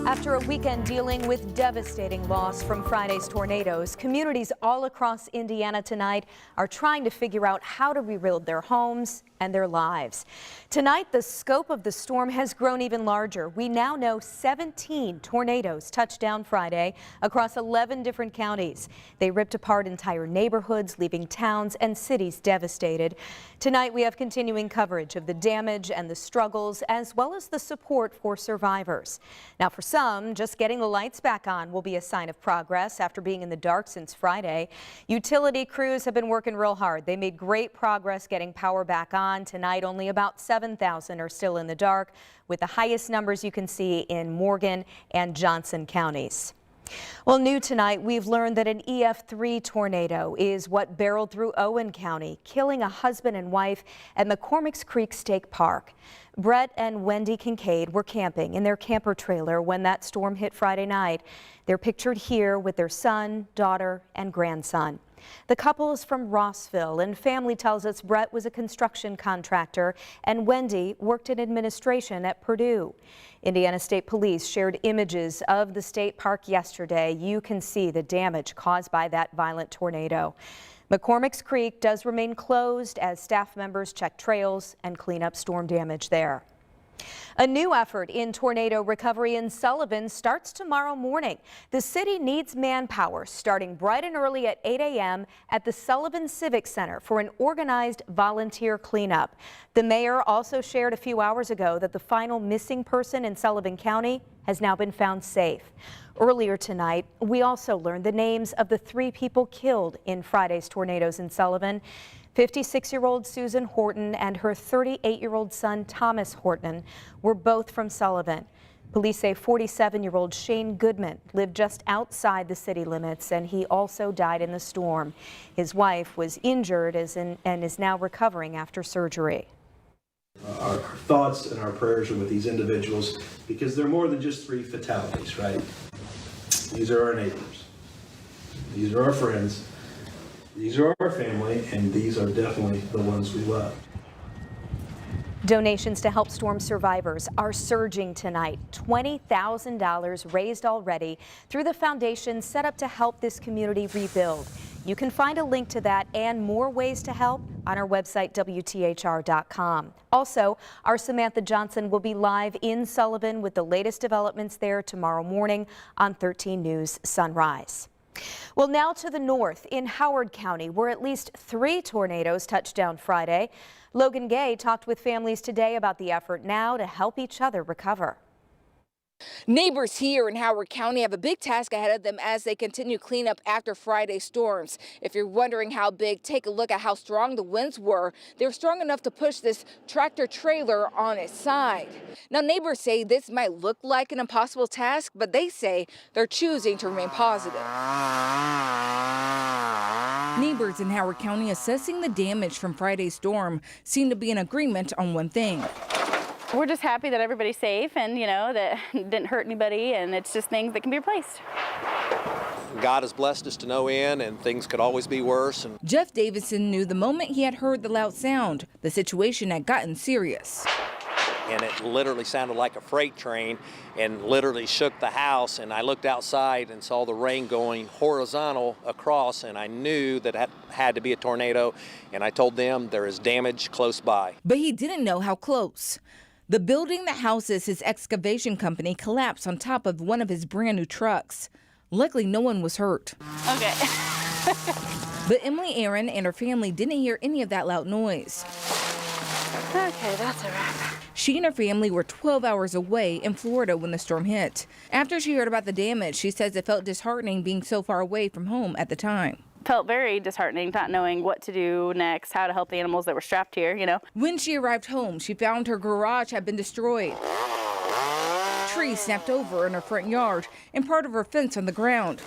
After a weekend dealing with devastating loss from Friday's tornadoes, communities all across Indiana tonight are trying to figure out how to rebuild their homes and their lives. Tonight, the scope of the storm has grown even larger. We now know 17 tornadoes touched down Friday across 11 different counties. They ripped apart entire neighborhoods, leaving towns and cities devastated. Tonight, we have continuing coverage of the damage and the struggles, as well as the support for survivors. Now, for some, just getting the lights back on will be a sign of progress after being in the dark since Friday. Utility crews have been working real hard. They made great progress getting power back on. Tonight, only about 7,000 are still in the dark, with the highest numbers you can see in Morgan and Johnson counties. Well, new tonight, we've learned that an EF3 tornado is what barreled through Owen County, killing a husband and wife at McCormicks Creek State Park. Brett and Wendy Kincaid were camping in their camper trailer when that storm hit Friday night. They're pictured here with their son, daughter, and grandson. The couple is from Rossville, and family tells us Brett was a construction contractor and Wendy worked in administration at Purdue. Indiana State Police shared images of the state park yesterday. You can see the damage caused by that violent tornado. McCormicks Creek does remain closed as staff members check trails and clean up storm damage there. A new effort in tornado recovery in Sullivan starts tomorrow morning. The city needs manpower starting bright and early at 8 a.m. at the Sullivan Civic Center for an organized volunteer cleanup. The mayor also shared a few hours ago that the final missing person in Sullivan County has now been found safe. Earlier tonight, we also learned the names of the 3 people killed in Friday's tornadoes in Sullivan. 56-year-old Susan Horton and her 38-year-old son Thomas Horton were both from Sullivan. Police say 47-year-old Shane Goodman lived just outside the city limits, and he also died in the storm. His wife was injured and is now recovering after surgery. Our thoughts and our prayers are with these individuals because they're more than just 3 fatalities, right? These are our neighbors. These are our friends. These are our family, and these are definitely the ones we love. Donations to help storm survivors are surging tonight. $20,000 raised already through the foundation set up to help this community rebuild. You can find a link to that and more ways to help on our website, WTHR.com. Also, our Samantha Johnson will be live in Sullivan with the latest developments there tomorrow morning on 13 News Sunrise. Well, now to the north in Howard County, where at least 3 tornadoes touched down Friday. Logan Gay talked with families today about the effort now to help each other recover. Neighbors here in Howard County have a big task ahead of them as they continue cleanup after Friday's storms. If you're wondering how big, take a look at how strong the winds were. They were strong enough to push this tractor trailer on its side. Now, neighbors say this might look like an impossible task, but they say they're choosing to remain positive. Neighbors in Howard County assessing the damage from Friday's storm seem to be in agreement on one thing. We're just happy that everybody's safe and, that didn't hurt anybody, and it's just things that can be replaced. God has blessed us to no end, and things could always be worse. Jeff Davidson knew the moment he had heard the loud sound, the situation had gotten serious. And it literally sounded like a freight train and literally shook the house. And I looked outside and saw the rain going horizontal across, and I knew that it had to be a tornado. And I told them there is damage close by. But he didn't know how close. The building that houses his excavation company collapsed on top of one of his brand new trucks. Luckily, no one was hurt. Okay. But Emily Aaron and her family didn't hear any of that loud noise. Okay, that's a wrap. She and her family were 12 hours away in Florida when the storm hit. After she heard about the damage, she says it felt disheartening being so far away from home at the time. Felt very disheartening, not knowing what to do next, how to help the animals that were strapped here, When she arrived home, she found her garage had been destroyed. Trees snapped over in her front yard and part of her fence on the ground.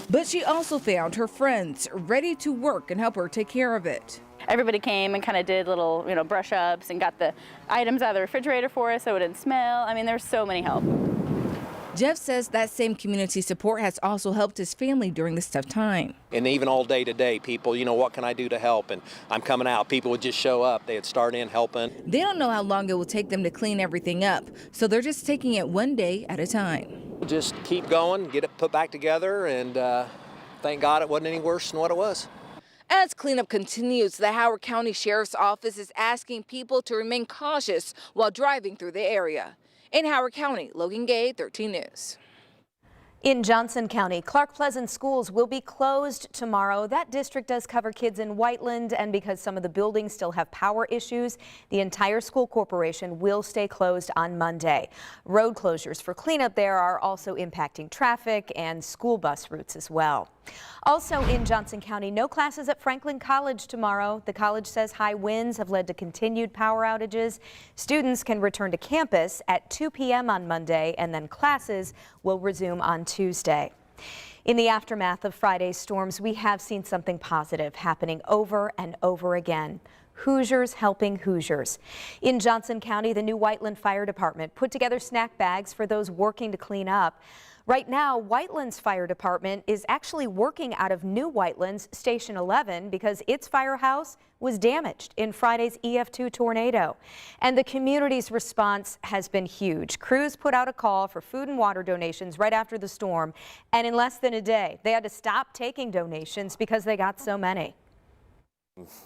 But she also found her friends ready to work and help her take care of it. Everybody came and kind of did little, brush ups and got the items out of the refrigerator for us so it didn't smell. I mean, there's so many help. Jeff says that same community support has also helped his family during this tough time. And even all day today, people, what can I do to help? And I'm coming out. People would just show up. They'd start in helping. They don't know how long it will take them to clean everything up, so they're just taking it one day at a time. Just keep going, get it put back together, and thank God it wasn't any worse than what it was. As cleanup continues, the Howard County Sheriff's Office is asking people to remain cautious while driving through the area. In Howard County, Logan Gay, 13 News. In Johnson County, Clark Pleasant schools will be closed tomorrow. That district does cover kids in Whiteland, and because some of the buildings still have power issues, the entire school corporation will stay closed on Monday. Road closures for cleanup there are also impacting traffic and school bus routes as well. Also in Johnson County, no classes at Franklin College tomorrow. The college says high winds have led to continued power outages. Students can return to campus at 2 p.m. on Monday, and then classes will resume on Tuesday. In the aftermath of Friday's storms, we have seen something positive happening over and over again. Hoosiers helping Hoosiers. In Johnson County, the new Whiteland Fire Department put together snack bags for those working to clean up. Right now, Whiteland's fire department is actually working out of New Whiteland's Station 11 because its firehouse was damaged in Friday's EF2 tornado. And the community's response has been huge. Crews put out a call for food and water donations right after the storm, and in less than a day, they had to stop taking donations because they got so many.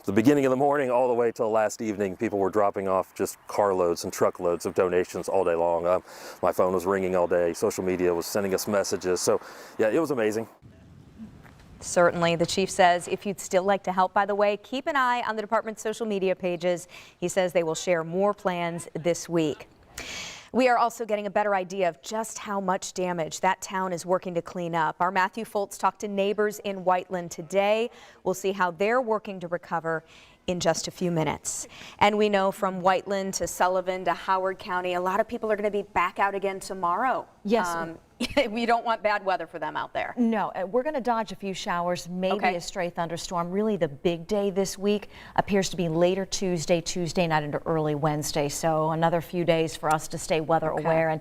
The beginning of the morning all the way till last evening, people were dropping off just carloads and truckloads of donations all day long. My phone was ringing all day. Social media was sending us messages. So, yeah, it was amazing. Certainly. The chief says if you'd still like to help, by the way, keep an eye on the department's social media pages. He says they will share more plans this week. We are also getting a better idea of just how much damage that town is working to clean up. Our Matthew Foltz talked to neighbors in Whiteland today. We'll see how they're working to recover in just a few minutes. And we know from Whiteland to Sullivan to Howard County, a lot of people are going to be back out again tomorrow. Yes. We don't want bad weather for them out there. No, we're going to dodge a few showers, maybe a stray thunderstorm. Really, the big day this week appears to be later Tuesday night into early Wednesday. So another few days for us to stay weather aware. And